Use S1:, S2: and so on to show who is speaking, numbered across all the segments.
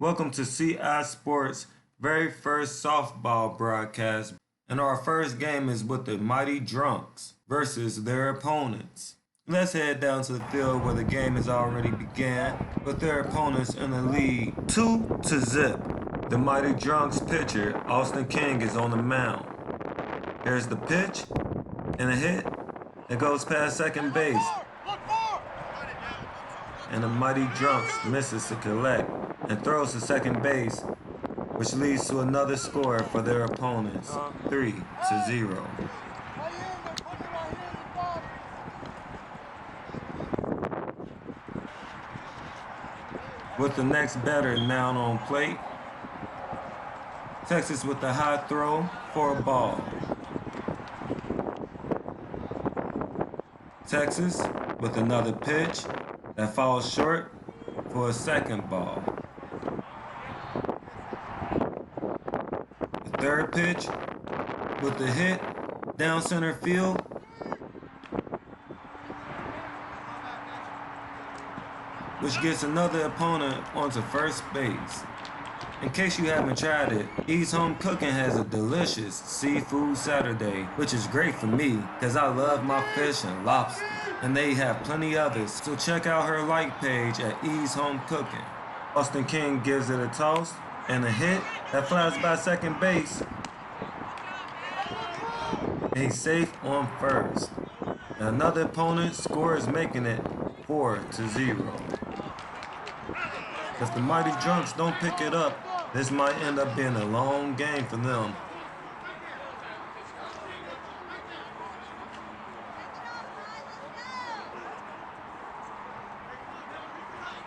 S1: Welcome to CI Sports' very first softball broadcast, and our first game is with the Mighty Drunks versus their opponents. Let's head down to the field where the game has already began, with their opponents in the lead 2-0. The Mighty Drunks pitcher, Austin King, is on the mound. Here's the pitch, and a hit. It goes past second base, and the Mighty Drunks misses to collect and throws to second base, which leads to another score for their opponents, 3-0. With the next batter now on plate, Texas with the high throw for a ball. Texas with another pitch that falls short for a second ball. The third pitch with the hit down center field. Which gets another opponent onto first base. In case you haven't tried it, E's Home Cooking has a delicious seafood Saturday, which is great for me because I love my fish and lobster. And they have plenty others, so check out her like page at E's Home Cooking. Austin King gives it a toss and a hit that flies by second base. And he's safe on first. And another opponent scores, making it 4-0. If the Mighty Drunks don't pick it up, this might end up being a long game for them.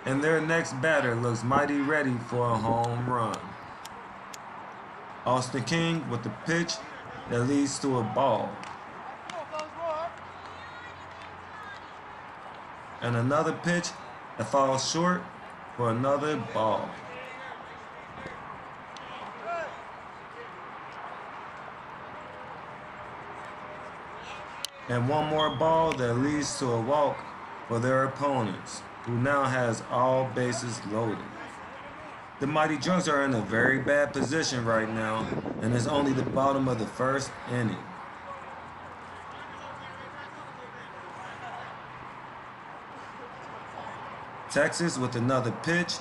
S1: And their next batter looks mighty ready for a home run. Austin King with the pitch that leads to a ball. And another pitch that falls short for another ball. And one more ball that leads to a walk for their opponents, who now has all bases loaded. The Mighty Drunks are in a very bad position right now, and it's only the bottom of the first inning. Texas with another pitch,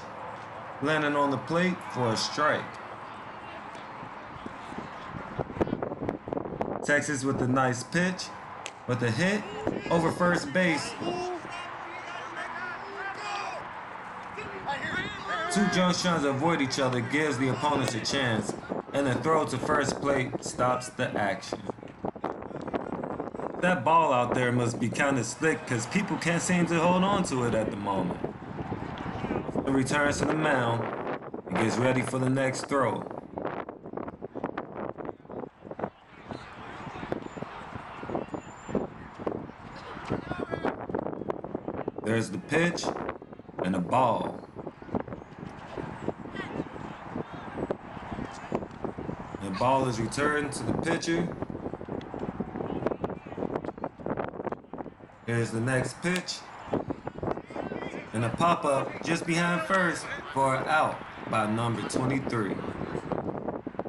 S1: landing on the plate for a strike. Texas with a nice pitch, with a hit over first base. Two Drunks trying to avoid each other gives the opponents a chance, and the throw to first plate stops the action. That ball out there must be kind of slick because people can't seem to hold on to it at the moment. He returns to the mound and gets ready for the next throw. There's the pitch and the ball. The ball is returned to the pitcher. Here's the next pitch. And a pop-up just behind first for an out by number 23.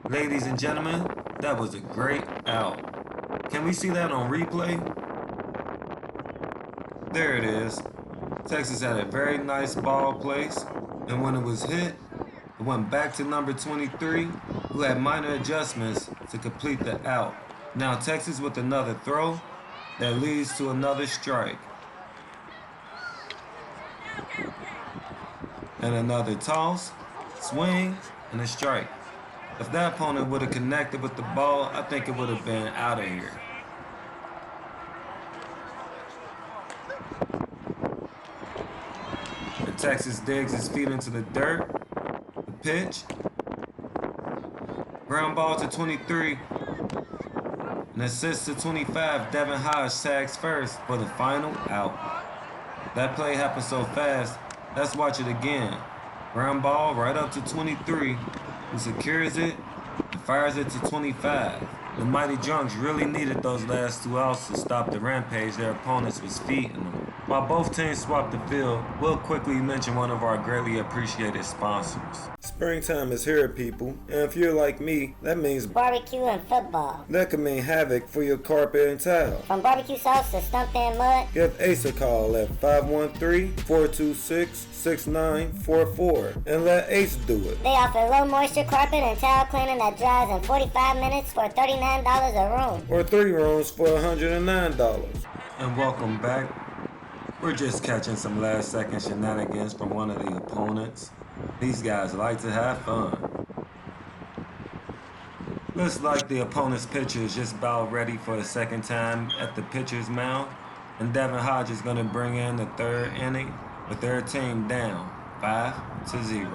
S1: Ladies and gentlemen, that was a great out. Can we see that on replay? There it is. Texas had a very nice ball place, and when it was hit, it went back to number 23, who had minor adjustments to complete the out. Now Texas with another throw that leads to another strike. And another toss, swing, and a strike. If that opponent would have connected with the ball, I think it would have been out of here. And Texas digs his feet into the dirt. The pitch. Ground ball to 23. An assist to 25. Devin Hodge tags first for the final out. That play happened so fast. Let's watch it again. Ground ball right up to 23, who secures it and fires it to 25. The Mighty Drunks really needed those last two outs to stop the rampage their opponents was feeding them. While both teams swap the field, we'll quickly mention one of our greatly appreciated sponsors. Springtime is here, people, and if you're like me, that means
S2: barbecue and football.
S1: That could mean havoc for your carpet and tile.
S2: From barbecue sauce to stumped in mud,
S1: give Ace a call at 513-426-6944 and let Ace do it.
S2: They offer low moisture carpet and tile cleaning that dries in 45 minutes for $39 a room.
S1: Or 3 rooms for $109. And welcome back. We're just catching some last second shenanigans from one of the opponents. These guys like to have fun. Looks like the opponent's pitcher is just about ready for the second time at the pitcher's mound. And Devin Hodge is going to bring in the third inning with their team down 5-0.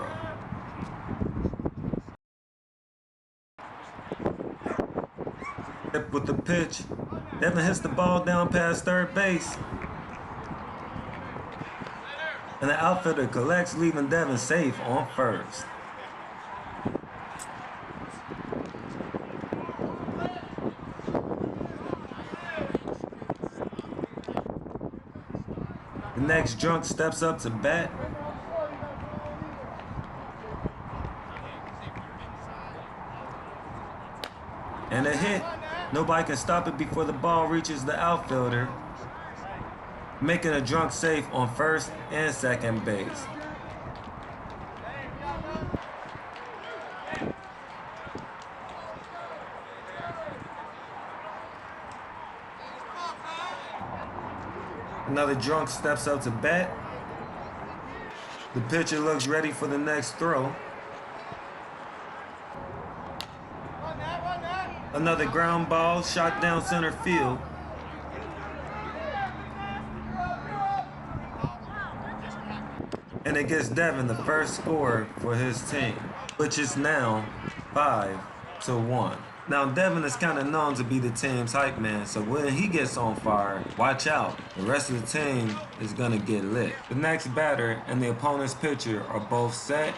S1: With the pitch, Devin hits the ball down past third base. And the outfielder collects, leaving Devin safe on first. The next drunk steps up to bat. And a hit. Nobody can stop it before the ball reaches the outfielder, making a drunk safe on first and second base. Another drunk steps up to bat. The pitcher looks ready for the next throw. Another ground ball shot down center field. And it gets Devin the first score for his team, which is now 5-1. Now Devin is kind of known to be the team's hype man, so when he gets on fire, watch out. The rest of the team is gonna get lit. The next batter and the opponent's pitcher are both set,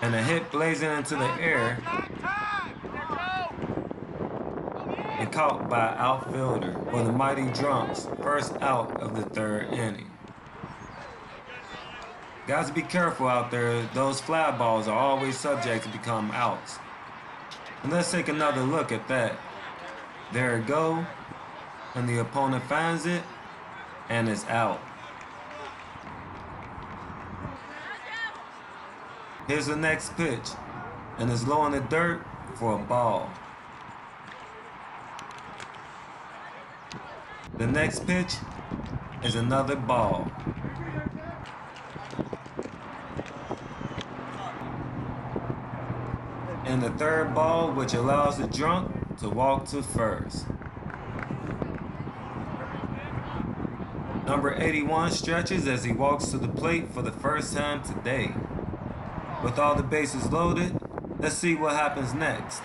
S1: and a hit blazing into the air and caught by an outfielder for the Mighty Drunks, first out of the third inning. Guys, be careful out there. Those fly balls are always subject to become outs. And let's take another look at that. There it go. And the opponent finds it and it's out. Here's the next pitch. And it's low in the dirt for a ball. The next pitch is another ball. And the third ball, which allows the drunk to walk to first. Number 81 stretches as he walks to the plate for the first time today. With all the bases loaded, let's see what happens next.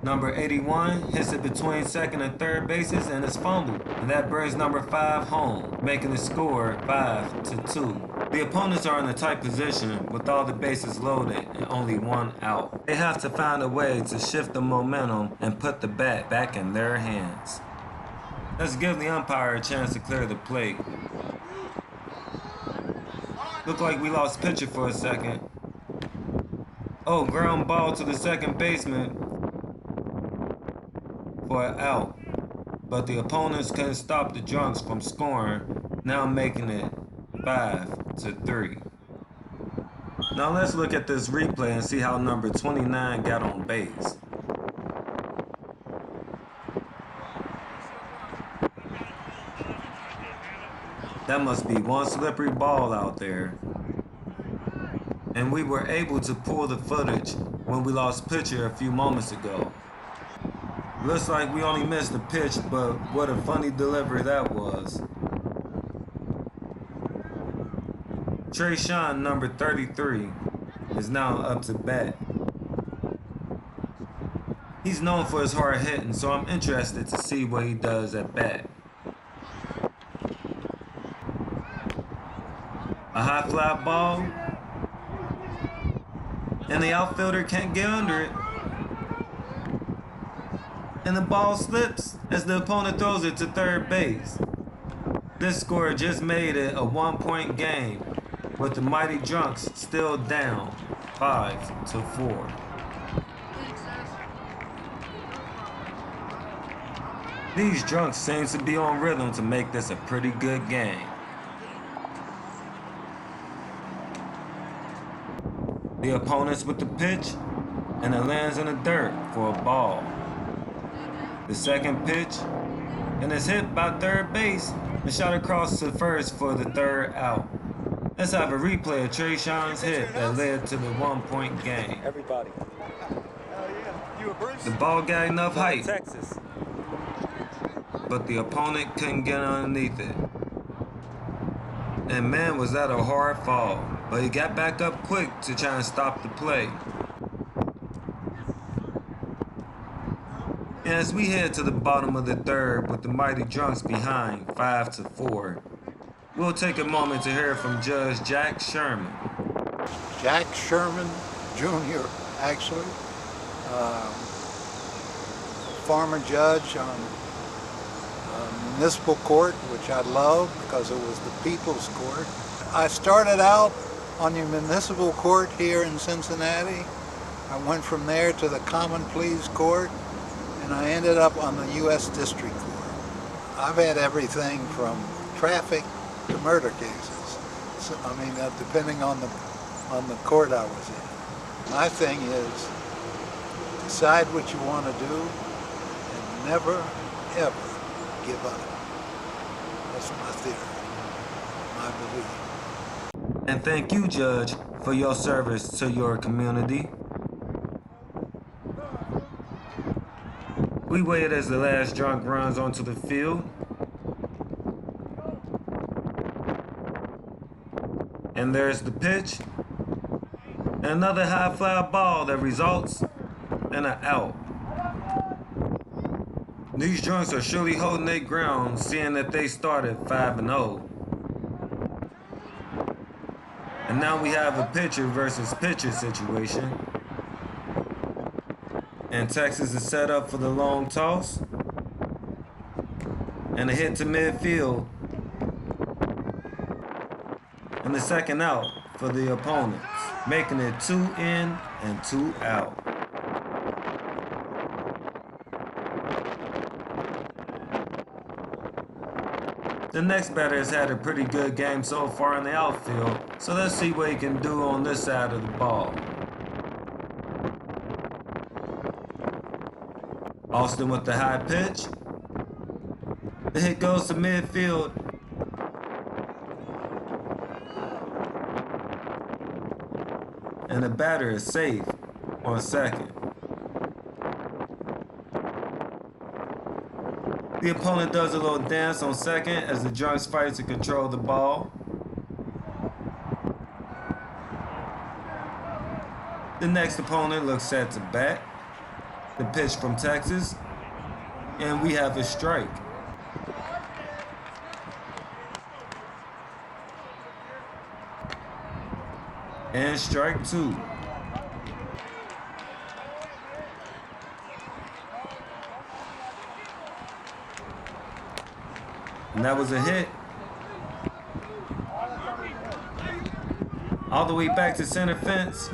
S1: Number 81 hits it between second and third bases and is fumbled. And that brings number 5 home, making the score 5-2. The opponents are in a tight position with all the bases loaded and only one out. They have to find a way to shift the momentum and put the bat back in their hands. Let's give the umpire a chance to clear the plate. Look like we lost pitcher for a second. Oh, ground ball to the second baseman for an out. But the opponents couldn't stop the Drunks from scoring, now making it 5-3. Now let's look at this replay and see how number 29 got on base. That must be one slippery ball out there. And we were able to pull the footage when we lost pitcher a few moments ago. Looks like we only missed the pitch, but what a funny delivery that was. Trayshawn, number 33, is now up to bat. He's known for his hard hitting, so I'm interested to see what he does at bat. A high fly ball, and the outfielder can't get under it. and the ball slips as the opponent throws it to third base. This score just made it a 1-point game, with the Mighty Drunks still down 5-4. These Drunks seem to be on rhythm to make this a pretty good game. The opponent's with the pitch, and it lands in the dirt for a ball. The second pitch, and it's hit by third base and shot across to first for the third out. Let's have a replay of Trayshawn's hit that led to the 1-point game.
S3: Everybody.
S1: The ball got enough height,
S3: Texas.
S1: but the opponent couldn't get underneath it. And man, was that a hard fall, but he got back up quick to try and stop the play. And as we head to the bottom of the third with the Mighty Drunks behind 5-4, we'll take a moment to hear from Judge Jack Sherman.
S4: Jack Sherman Jr., actually, former judge on municipal court, which I love because it was the people's court. I started out on the municipal court here in Cincinnati. I went from there to the common pleas court, and I ended up on the U.S. District Court. I've had everything from traffic to murder cases. So, I mean, depending on the court I was in. My thing is, decide what you want to do and never, ever give up. That's my theory, my belief.
S1: And thank you, Judge, for your service to your community. We wait as the last drunk runs onto the field. And there's the pitch. Another high fly ball that results in an out. These drunks are surely holding their ground, seeing that they started 5-0. And now we have a pitcher versus pitcher situation. And Texas is set up for the long toss. And a hit to midfield. And the second out for the opponents, making it 2 in and 2 out. The next batter has had a pretty good game so far in the outfield, so let's see what he can do on this side of the ball. Austin with the high pitch. The hit goes to midfield. And the batter is safe on second. The opponent does a little dance on second as the Drunks fight to control the ball. The next opponent looks set to bat. The pitch from Texas. And we have a strike. And strike 2. And that was a hit. All the way back to center fence.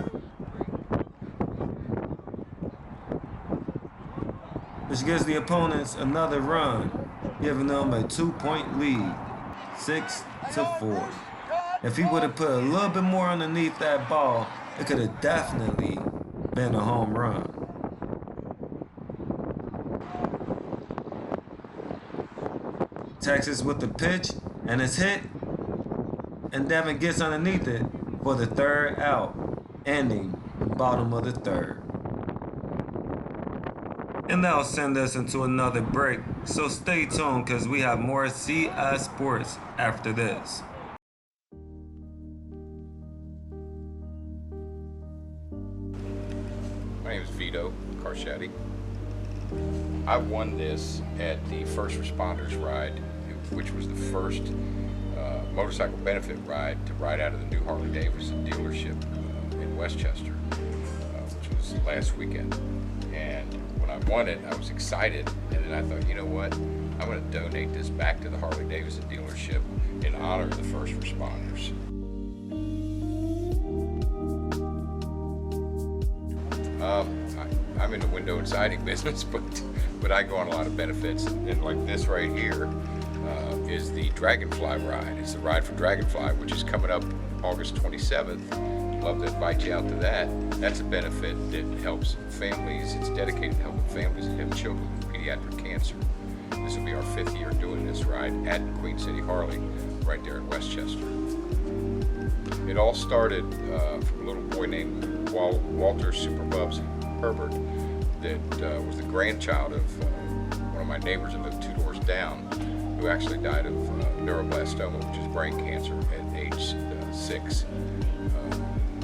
S1: Which gives the opponents another run, giving them a 2-point lead, 6-4. If he would have put a little bit more underneath that ball, it could have definitely been a home run. Texas with the pitch, and it's hit, and Devin gets underneath it for the third out, ending the bottom of the third. And that'll send us into another break, so stay tuned because we have more CI Sports after this.
S5: My name is Vito Carcetti. I won this at the First Responders Ride, which was the first motorcycle benefit ride to ride out of the new Harley-Davidson dealership in Westchester, which was last weekend. And when I won it, I was excited, and then I thought, you know what? I'm going to donate this back to the Harley-Davidson dealership in honor of the first responders. I'm in the window and siding business, but I go on a lot of benefits, and like this right here is the Dragonfly ride. It's the ride for Dragonfly, which is coming up August 27th. Love to invite you out to that. That's a benefit that helps families. It's dedicated to helping families that have children with pediatric cancer. This will be our 5th year doing this ride at Queen City Harley, right there in Westchester. It all started from a little boy named Walter Superbubs Herbert that was the grandchild of one of my neighbors that lived 2 doors down, who actually died of neuroblastoma, which is brain cancer, at age 6.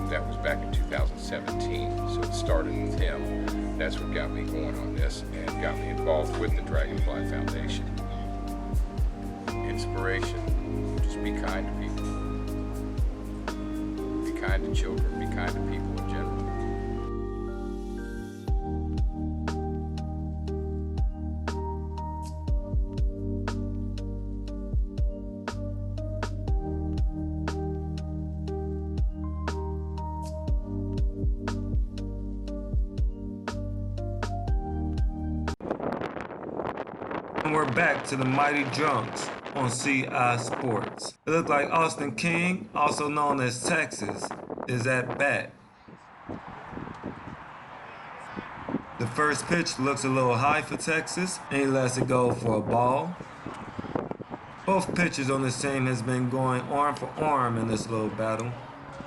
S5: That was back in 2017, so it started with him. That's what got me going on this and got me involved with the Dragonfly Foundation. Inspiration, just be kind to people. Be kind to children, be kind to people in general.
S1: And we're back to the Mighty Drunks on CI Sports. It looked like Austin King, also known as Texas, is at bat. The first pitch looks a little high for Texas, and he lets it go for a ball. Both pitchers on this team has been going arm for arm in this little battle,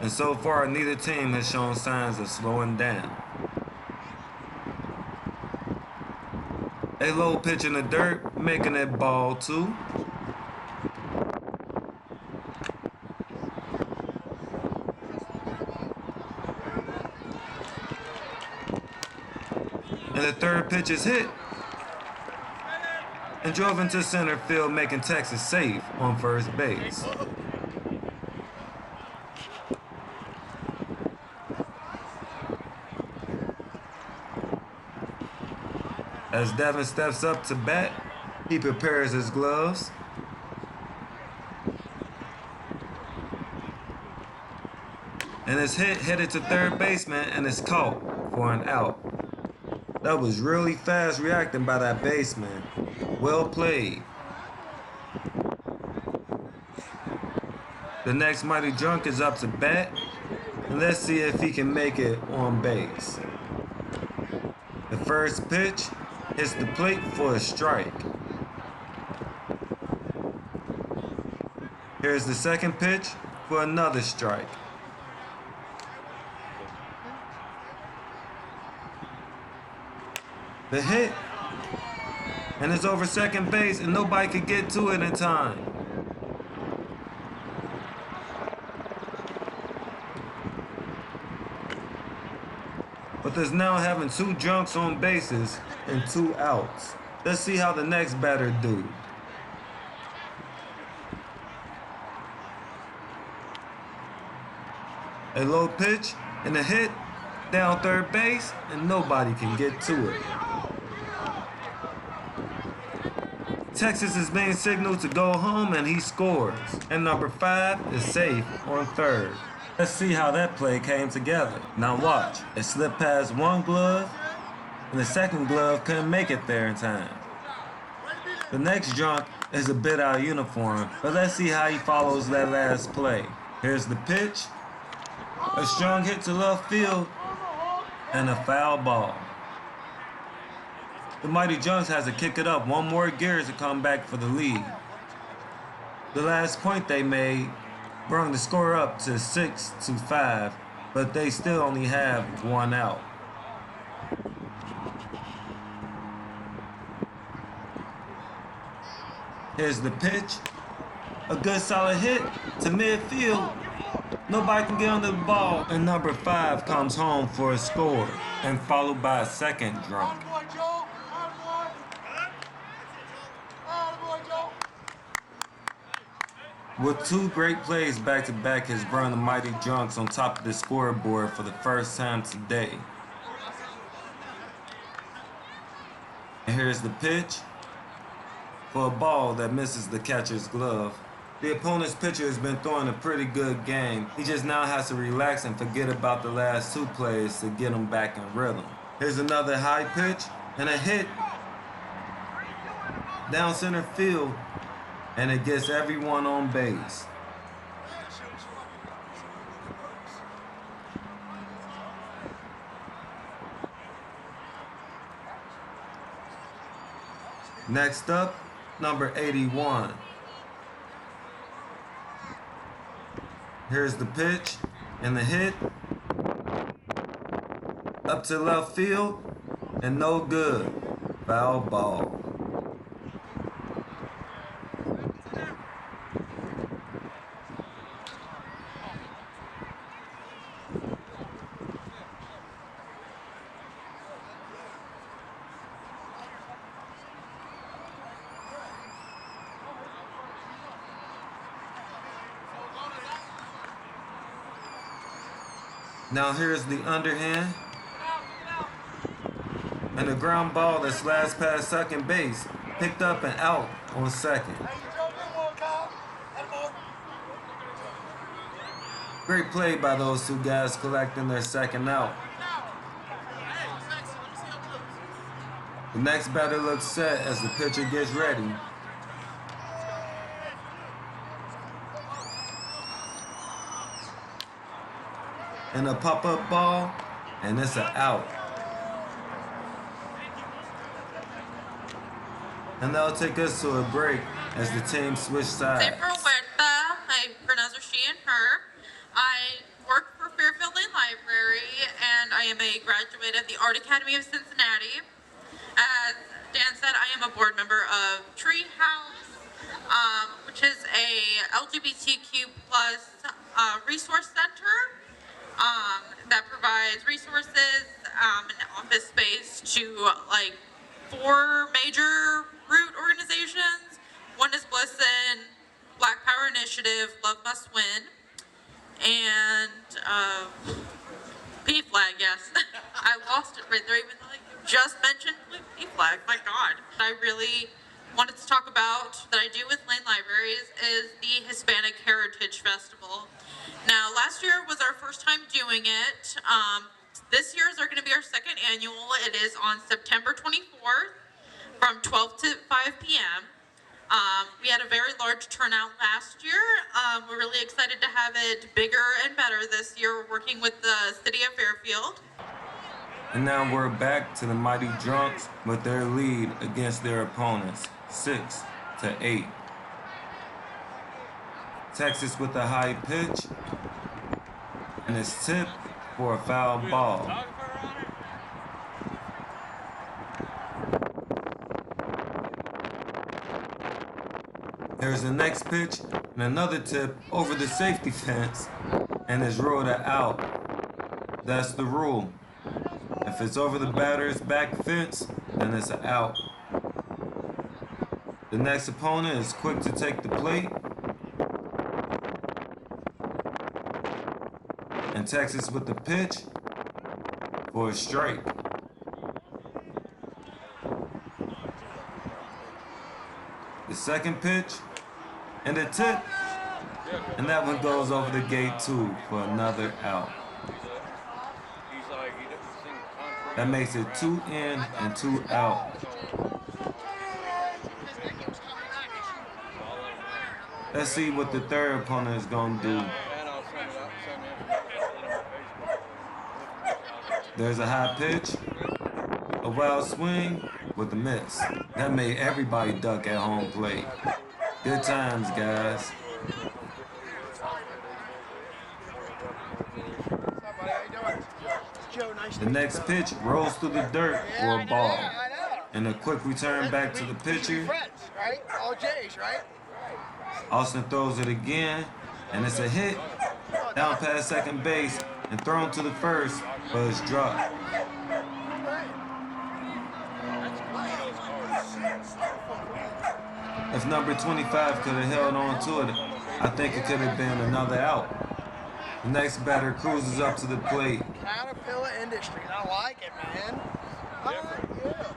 S1: and so far neither team has shown signs of slowing down. A low pitch in the dirt, making it ball 2. And the third pitch is hit and drove into center field, making Texas safe on first base. As Devin steps up to bat, he prepares his gloves. And his hit headed to third baseman and is caught for an out. That was really fast reacting by that baseman. Well played. The next Mighty Drunk is up to bat, and let's see if he can make it on base. The first pitch hits the plate for a strike. Here's the second pitch for another strike. The hit, and it's over second base, and nobody could get to it in time. But there's now having 2 drunks on bases and 2 outs. Let's see how the next batter do. A low pitch and a hit down third base, and nobody can get to it. Texas is being signaled to go home, and he scores. And number 5 is safe on third. Let's see how that play came together. Now watch. It slipped past one glove, and the second glove couldn't make it there in time. The next drunk is a bit out of uniform, but let's see how he follows that last play. Here's the pitch. A strong hit to left field, and a foul ball. The Mighty Drunks has to kick it up 1 more gear to come back for the lead. The last point they made brought the score up to 6-5, but they still only have 1 out. Here's the pitch. A good solid hit to midfield. Nobody can get under the ball, and number 5 comes home for a score, and followed by a second drunk. With 2 great plays back-to-back has brought the Mighty Drunks on top of the scoreboard for the first time today. And here's the pitch for a ball that misses the catcher's glove. The opponent's pitcher has been throwing a pretty good game. He just now has to relax and forget about the last two plays to get him back in rhythm. Here's another high pitch and a hit down center field, and it gets everyone on base. Next up, number 81. Here's the pitch and the hit. Up to left field and no good. Foul ball. Now here's the underhand and a ground ball that slashed past second base, picked up and out on second. Great play by those two guys collecting their second out. The next batter looks set as the pitcher gets ready. And a pop-up ball, and it's an out. And that'll take us to a break as the team switch sides.
S3: April Huerta, I pronounce her she and her. I work for Fairfield Lane Library, and I am a graduate of the Art Academy of Cincinnati. As Dan said, I am a board member of Treehouse, which is a LGBTQ plus resource center that provides resources and office space to like 4 major root organizations. One is Bliss'n, Black Power Initiative, Love Must Win, and P-Flag, yes. I lost it right there, even though you just mentioned P-Flag, my God. I really wanted to talk about that I do with Lane Libraries is the Hispanic Heritage Festival. Now, last year was our first time doing it. This year is going to be our second annual. It is on September 24th from 12 to 5 p.m. We had a very large turnout last year. We're really excited to have it bigger and better this year. We're working with the City of Fairfield.
S1: And now we're back to the Mighty Drunks with their lead against their opponents, 6-8. Texas with a high pitch, and it's tipped for a foul ball. There's the next pitch and another tip over the safety fence, and it's ruled out. That's the rule. If it's over the batter's back fence, then it's an out. The next opponent is quick to take the plate, and Texas with the pitch for a strike. The second pitch and a tip, and that one goes over the gate too for another out. That makes it 2 in and 2 out. Let's see what the third opponent is gonna do. There's a high pitch, a wild swing with a miss. That made everybody duck at home plate. Good times, guys. The next pitch rolls through the dirt for a ball. And a quick return back to the pitcher. Austin throws it again, and it's a hit down past second base and thrown to the first, but it's dropped. If number 25 could have held on to it, I think it could have been another out. The next batter cruises up to the plate.
S6: Caterpillar Industries, I like it, man. I like it.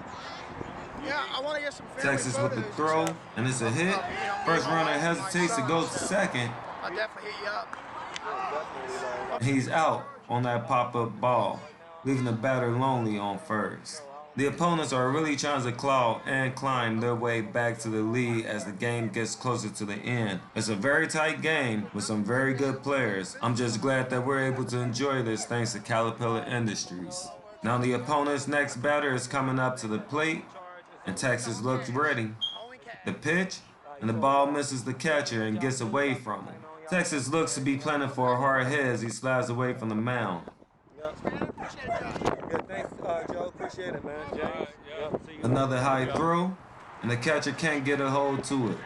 S6: Yeah, I want to get some family
S1: Texas with the
S6: photos and
S1: throw,
S6: stuff.
S1: and it's a hit.
S6: You know, me
S1: First
S6: and my
S1: runner
S6: wife and my
S1: hesitates to
S6: son,
S1: go to
S6: so
S1: second.
S6: I'll definitely hit you up.
S1: He's out on that pop-up ball, leaving the batter lonely on first. The opponents are really trying to claw and climb their way back to the lead as the game gets closer to the end. It's a very tight game with some very good players. I'm just glad that we're able to enjoy this thanks to Caterpillar Industries. Now the opponent's next batter is coming up to the plate, and Texas looks ready. The pitch, and the ball misses the catcher and gets away from him. Texas looks to be planning for a hard hit as he slides away from the mound.
S7: Good, thanks, Joe. Appreciate it, man. James.
S1: Another high throw, and the catcher can't get a hold to it.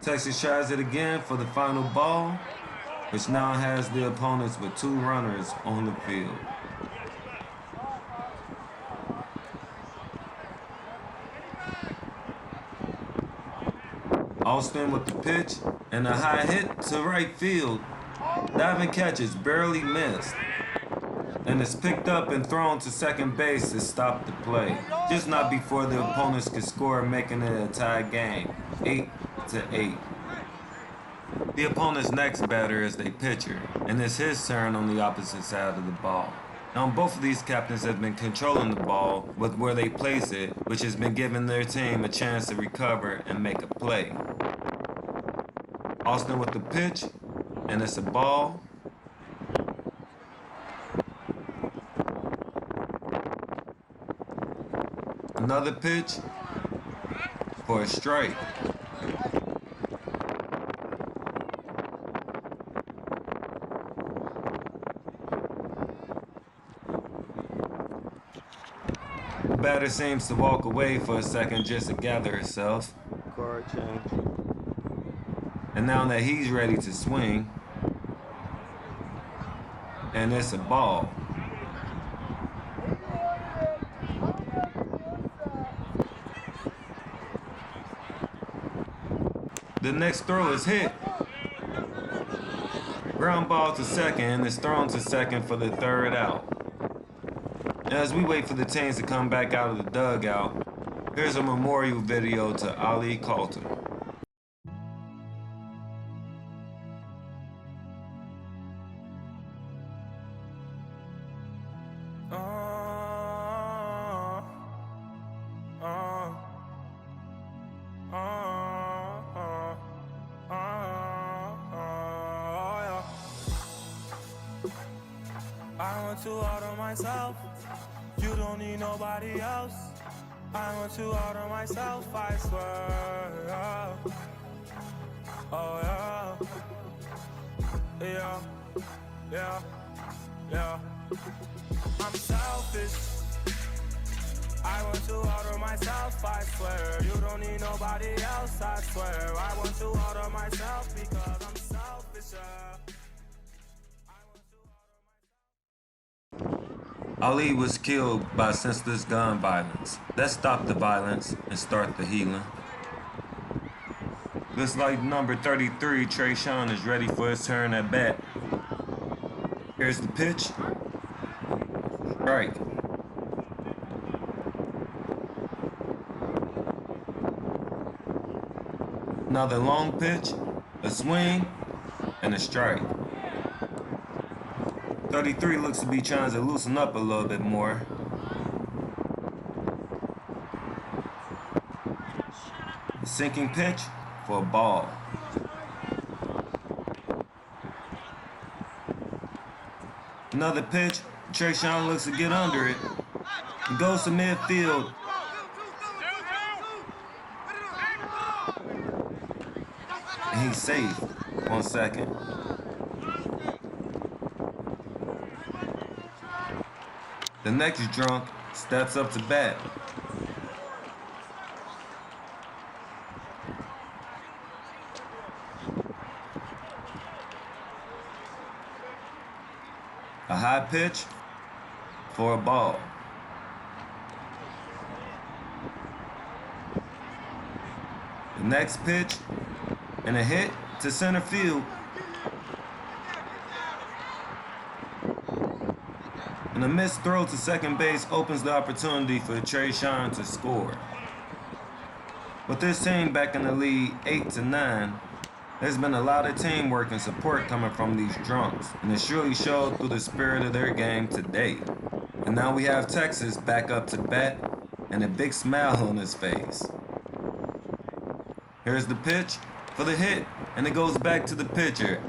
S1: Texas tries it again for the final ball, which now has the opponents with 2 runners on the field. Austin with the pitch and a high hit to right field. Diving catches barely missed, and it's picked up and thrown to second base to stop the play. Just not before the opponents could score, making it a tie game, 8-8. The opponent's next batter is their pitcher, and it's his turn on the opposite side of the ball. Now, both of these captains have been controlling the ball with where they place it, which has been giving their team a chance to recover and make a play. Austin with the pitch, and it's a ball. Another pitch for a strike. The batter seems to walk away for a second just to gather herself.
S7: Card change.
S1: And now that he's ready to swing, and it's a ball. The next throw is hit. Ground ball to second, and it's thrown to second for the 3rd out. As we wait for the teams to come back out of the dugout, here's a memorial video to Ali Coulter.
S8: I want to order myself. You don't need nobody else. I want to order myself, I swear. Oh yeah. Yeah. Yeah. Yeah. I'm selfish. I want to order myself, I swear. You don't need nobody else, I swear. I want to order myself because I'm selfish.
S1: Ali was killed by senseless gun violence. Let's stop the violence and start the healing. Looks like number 33, Trayshawn, is ready for his turn at bat. Here's the pitch. Strike. Another long pitch, a swing, and a strike. 33 looks to be trying to loosen up a little bit more. A sinking pitch for a ball. Another pitch. Trayshawn looks to get under it. He goes to midfield. And he's safe. 1 second. The next drunk steps up to bat. A high pitch for a ball. The next pitch and a hit to center field. And a missed throw to second base opens the opportunity for Trayshawn to score. With this team back in the lead 8-9, there's been a lot of teamwork and support coming from these drunks, and it surely showed through the spirit of their game today. And now we have Texas back up to bat and a big smile on his face. Here's the pitch for the hit, and it goes back to the pitcher,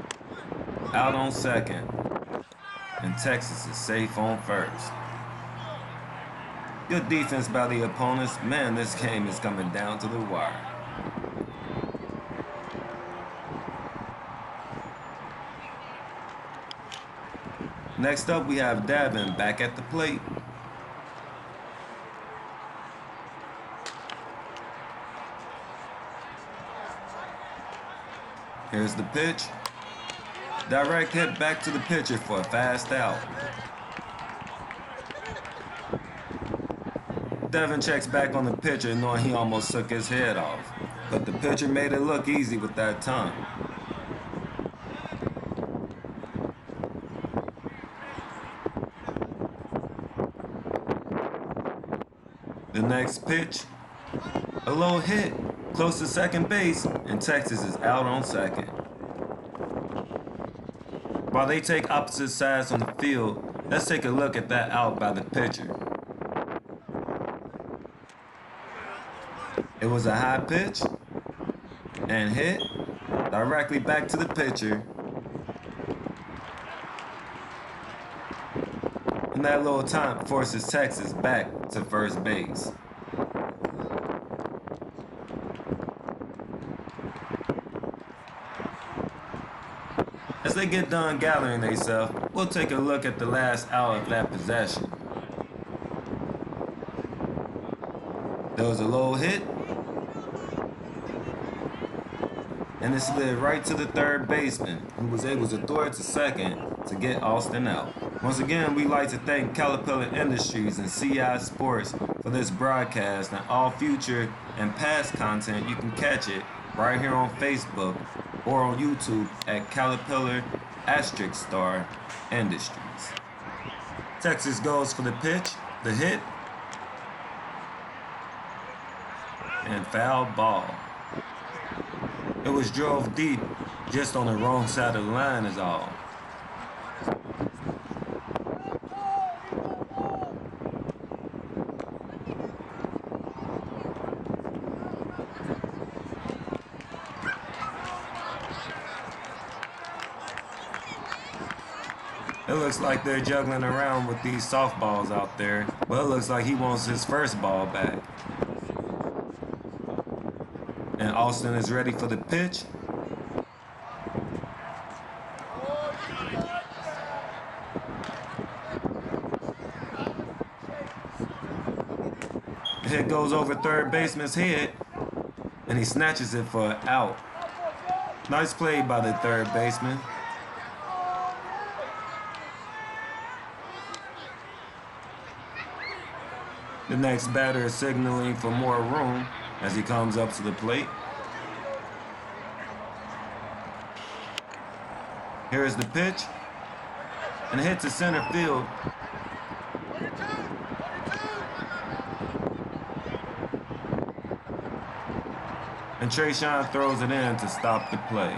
S1: out on second. And Texas is safe on first. Good defense by the opponents. Man, this game is coming down to the wire. Next up, we have Davin back at the plate. Here's the pitch. Direct hit back to the pitcher for a fast out. Devin checks back on the pitcher knowing he almost took his head off, but the pitcher made it look easy with that tongue. The next pitch, a low hit, close to second base, and Texas is out on second. While they take opposite sides on the field, let's take a look at that out by the pitcher. It was a high pitch and hit directly back to the pitcher. And that little time forces Texas back to first base. As they get done gathering themselves, we'll take a look at the last out of that possession. There was a low hit, and it slid right to the third baseman, who was able to throw it to second to get Austin out. Once again, we'd like to thank Caterpillar Industries and CI Sports for this broadcast, and all future and past content you can catch it right here on Facebook or on YouTube at Caterpillar *Star Industries. Texas goes for the pitch, the hit, and foul ball. It was drove deep, just on the wrong side of the line is all. It looks like they're juggling around with these softballs out there. Well, it looks like he wants his first ball back. And Austin is ready for the pitch. The hit goes over third baseman's head, and he snatches it for an out. Nice play by the third baseman. The next batter is signaling for more room as he comes up to the plate. Here is the pitch, and a hit to center field. And Trayshawn throws it in to stop the play.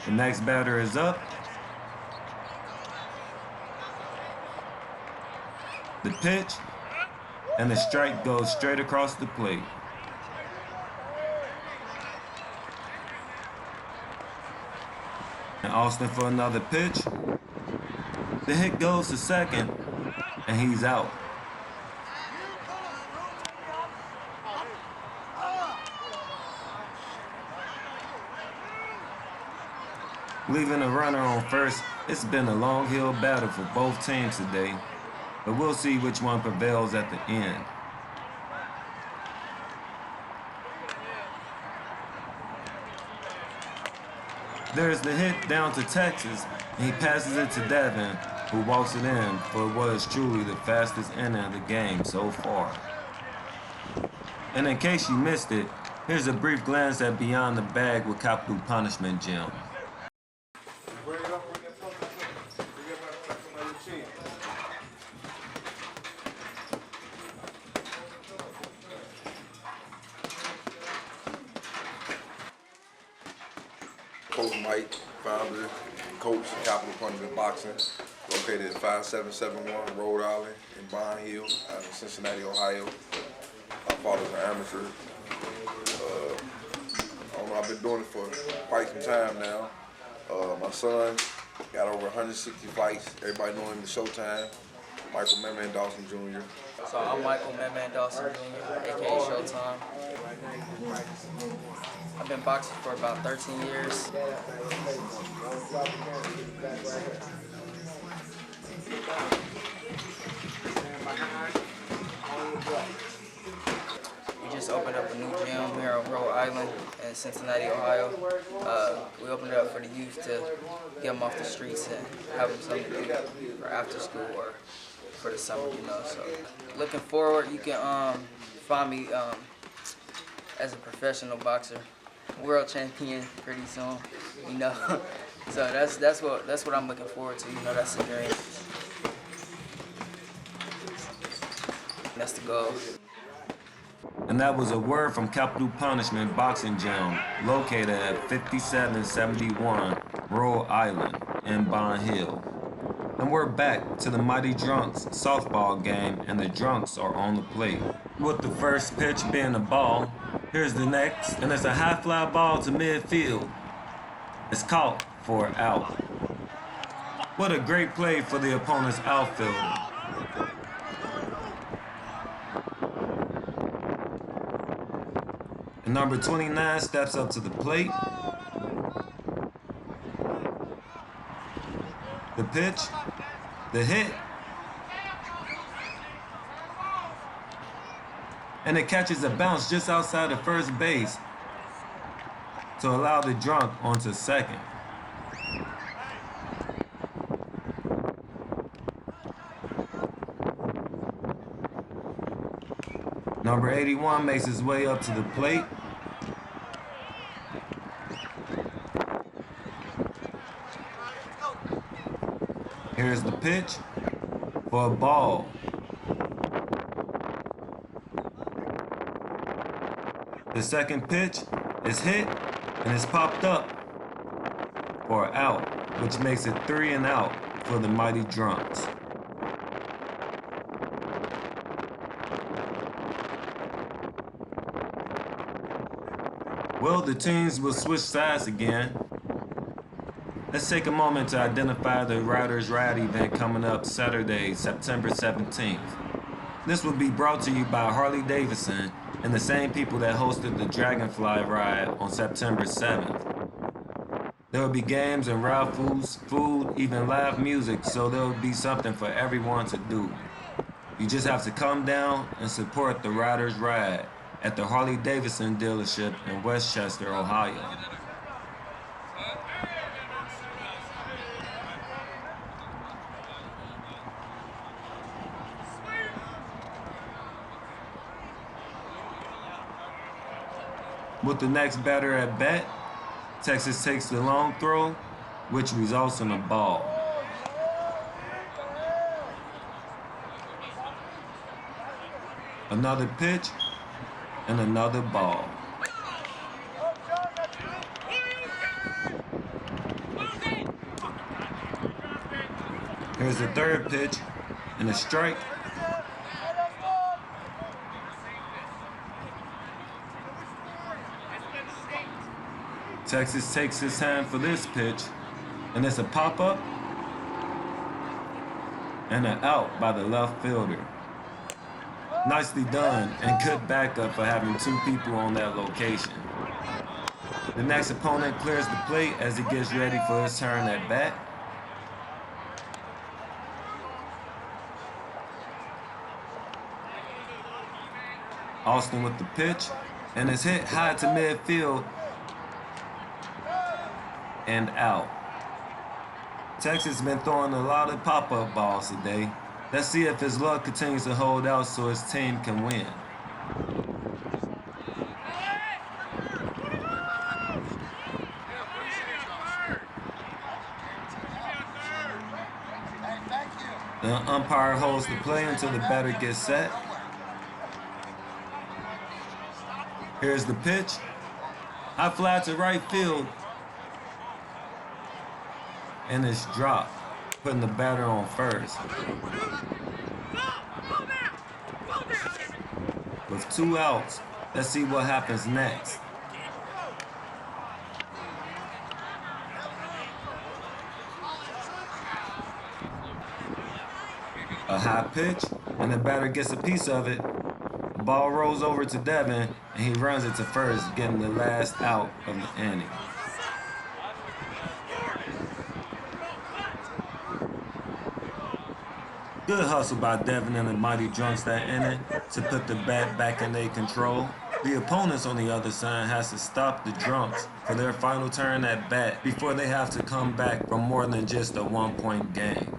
S1: The next batter is up. The pitch, and the strike goes straight across the plate. And Austin for another pitch. The hit goes to second, and he's out. Leaving a runner on first, it's been a long hill battle for both teams today, but we'll see which one prevails at the end. There's the hit down to Texas, and he passes it to Devin, who walks it in for what is truly the fastest inning of the game so far. And in case you missed it, Here's a brief glance at Beyond the Bag with Capital Punishment Gym.
S9: Coach Mike, founder, coach of Capital Punishment Boxing, located at 5771 Rhode Island in Bond Hill, out of Cincinnati, Ohio. My father's an amateur. I've been doing it for quite some time now. My son got over 160 fights. Everybody know him as Showtime. Michael Man Dawson Jr.
S10: So I'm Michael Man Dawson Jr., aka Showtime. I've been boxing for about 13 years. We just opened up a new gym here on Rhode Island in Cincinnati, Ohio. We opened it up for the youth to get them off the streets and have them something to do for after school or for the summer, you know. So looking forward, you can find me as a professional boxer, world champion pretty soon, you know. So that's what I'm looking forward to, you know. That's the dream. That's the goal.
S1: And that was a word from Capital Punishment Boxing Gym, located at 5771 Rhode Island in Bond Hill. And we're back to the Mighty Drunks softball game, and the Drunks are on the plate. With the first pitch being a ball, here's the next, and it's a high fly ball to midfield. It's caught for an out. What a great play for the opponent's outfielder. And number 29 steps up to the plate. The pitch, the hit, and it catches a bounce just outside of first base to allow the Drunk onto second. Number 81 makes his way up to the plate. Here's the pitch for a ball. The second pitch is hit and is popped up for an out, which makes it 3 and out for the Mighty Drunks. Well, the teams will switch sides again. Let's take a moment to identify the Riders Ride event coming up Saturday, September 17th. This will be brought to you by Harley Davidson and the same people that hosted the Dragonfly Ride on September 7th. There will be games and raffles, food, even live music, so there will be something for everyone to do. You just have to come down and support the Riders Ride at the Harley Davidson dealership in Westchester, Ohio. With the next batter at bat, Texas takes the long throw, which results in a ball. Another pitch, and another ball. Here's the third pitch, and a strike. Texas takes his time for this pitch, and it's a pop-up and an out by the left fielder. Nicely done, and good backup for having two people on that location. The next opponent clears the plate as he gets ready for his turn at bat. Austin with the pitch, and it's hit high to midfield and out. Texas has been throwing a lot of pop-up balls today. Let's see if his luck continues to hold out so his team can win. The umpire holds the play until the batter gets set. Here's the pitch. High fly to right field. And it's dropped, putting the batter on first. With 2 outs, let's see what happens next. A high pitch, and the batter gets a piece of it. The ball rolls over to Devin, and he runs it to first, getting the last out of the inning. Good hustle by Devin and the Mighty Drunks that inning to put the bat back in their control. The opponents on the other side has to stop the Drunks for their final turn at bat before they have to come back from more than just a 1-point game.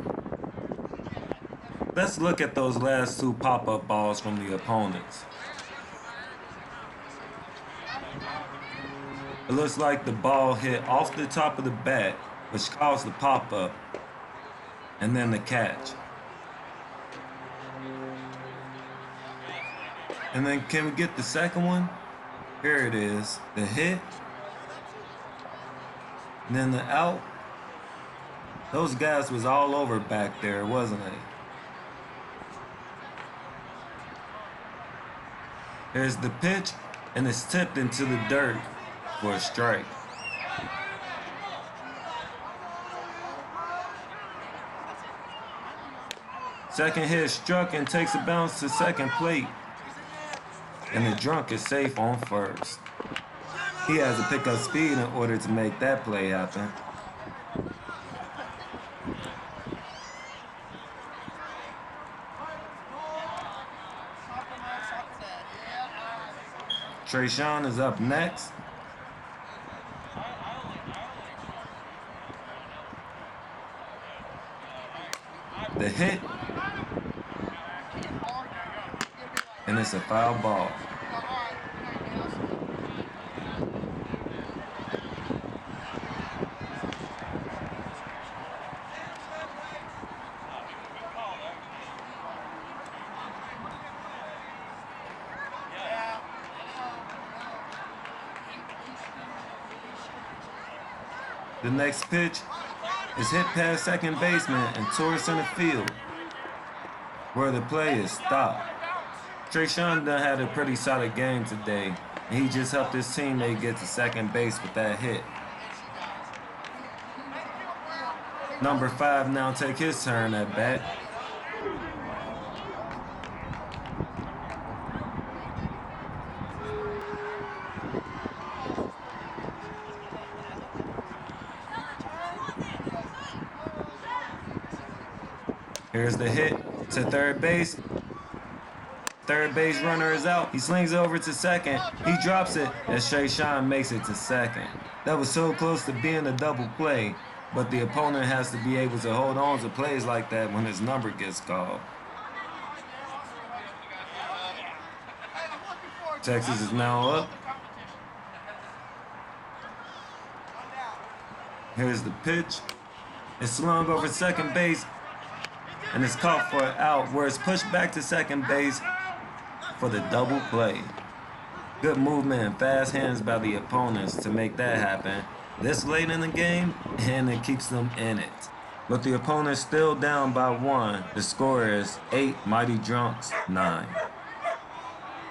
S1: Let's look at those last 2 pop-up balls from the opponents. It looks like the ball hit off the top of the bat, which caused the pop-up, and then the catch. And then can we get the second one? Here it is, the hit, and then the out. Those guys was all over back there, wasn't they? Here's the pitch, and it's tipped into the dirt for a strike. Second hit struck and takes a bounce to second plate. And the Drunk is safe on first. He has to pick up speed in order to make that play happen. Trayshawn is up next. The hit. And it's a foul ball. The next pitch is hit past second baseman and towards center field, where the play is stopped. Trayshawn done had a pretty solid game today, and he just helped his teammate get to second base with that hit. Number 5 now take his turn at bat. Here's the hit to third base. Third base runner is out. He slings over to second. He drops it as Trayshawn makes it to second. That was so close to being a double play, but the opponent has to be able to hold on to plays like that when his number gets called. Texas is now up. Here's the pitch. It's slung over second base, and it's caught for an out, where it's pushed back to second base for the double play. Good movement and fast hands by the opponents to make that happen this late in the game, and it keeps them in it. But the opponent's still down by 1. The score is 8 Mighty Drunks 9.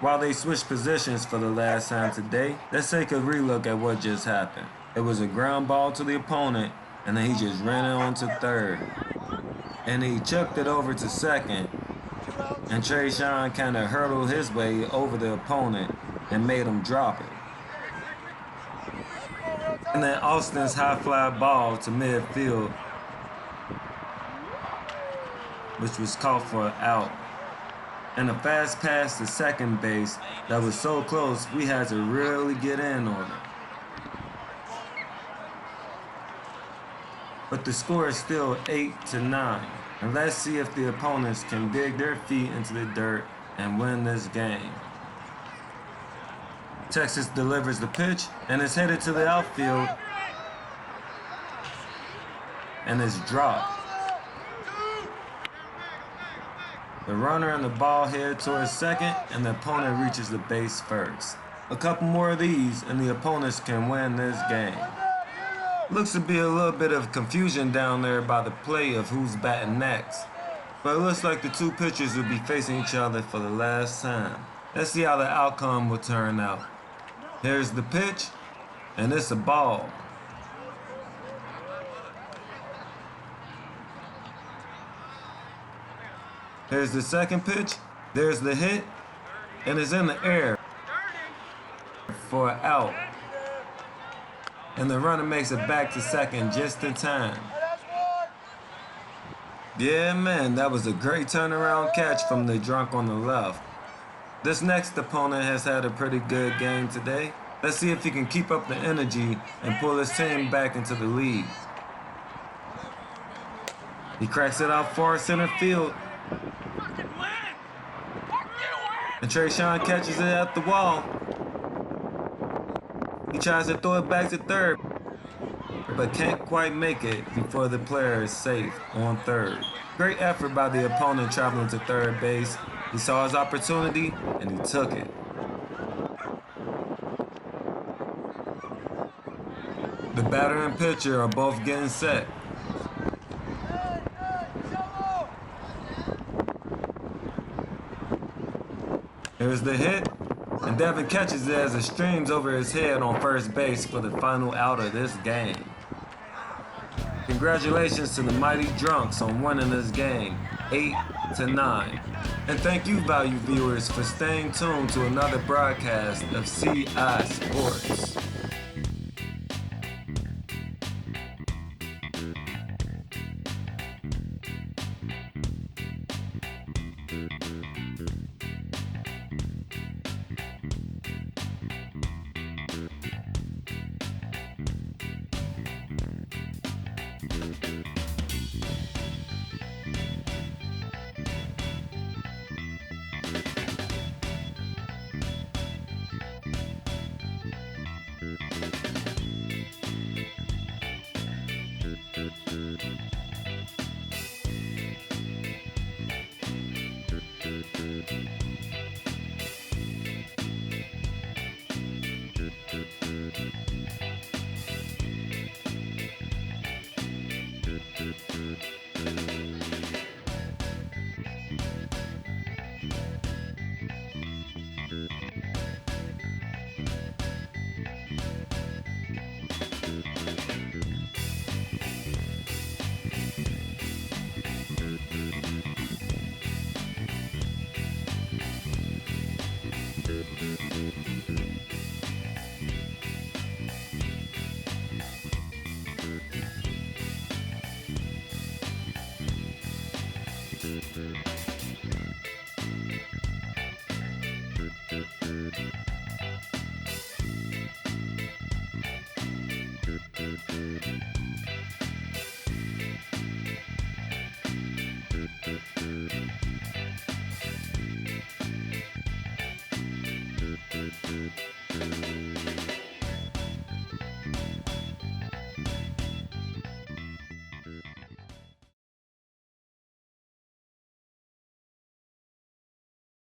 S1: While they switch positions for the last time today, let's take a relook at what just happened. It was a ground ball to the opponent, and then he just ran it on to third. And he chucked it over to second, and Trayshawn kind of hurdled his way over the opponent and made him drop it. And then Austin's high fly ball to midfield, which was caught for an out. And a fast pass to second base that was so close we had to really get in on it. But the score is still 8-9. And let's see if the opponents can dig their feet into the dirt and win this game. Texas delivers the pitch, and it's headed to the outfield, and it's dropped. The runner and the ball head towards second, and the opponent reaches the base first. A couple more of these, and the opponents can win this game. Looks to be a little bit of confusion down there by the play of who's batting next. But it looks like the two pitchers will be facing each other for the last time. Let's see how the outcome will turn out. Here's the pitch, and it's a ball. Here's the second pitch, there's the hit, and it's in the air for an out. And the runner makes it back to second just in time. Yeah, man, that was a great turnaround catch from the drunk on the left. This next opponent has had a pretty good game today. Let's see if he can keep up the energy and pull his team back into the lead. He cracks it out far center field. And Trayshawn catches it at the wall. He tries to throw it back to third, but can't quite make it before the player is safe on third. Great effort by the opponent traveling to third base. He saw his opportunity and he took it. The batter and pitcher are both getting set. Here's the hit, and Devin catches it as it streams over his head on first base for the final out of this game. Congratulations to the Mighty Drunks on winning this game, 8-9. And thank you, valued viewers, for staying tuned to another broadcast of CI Sports.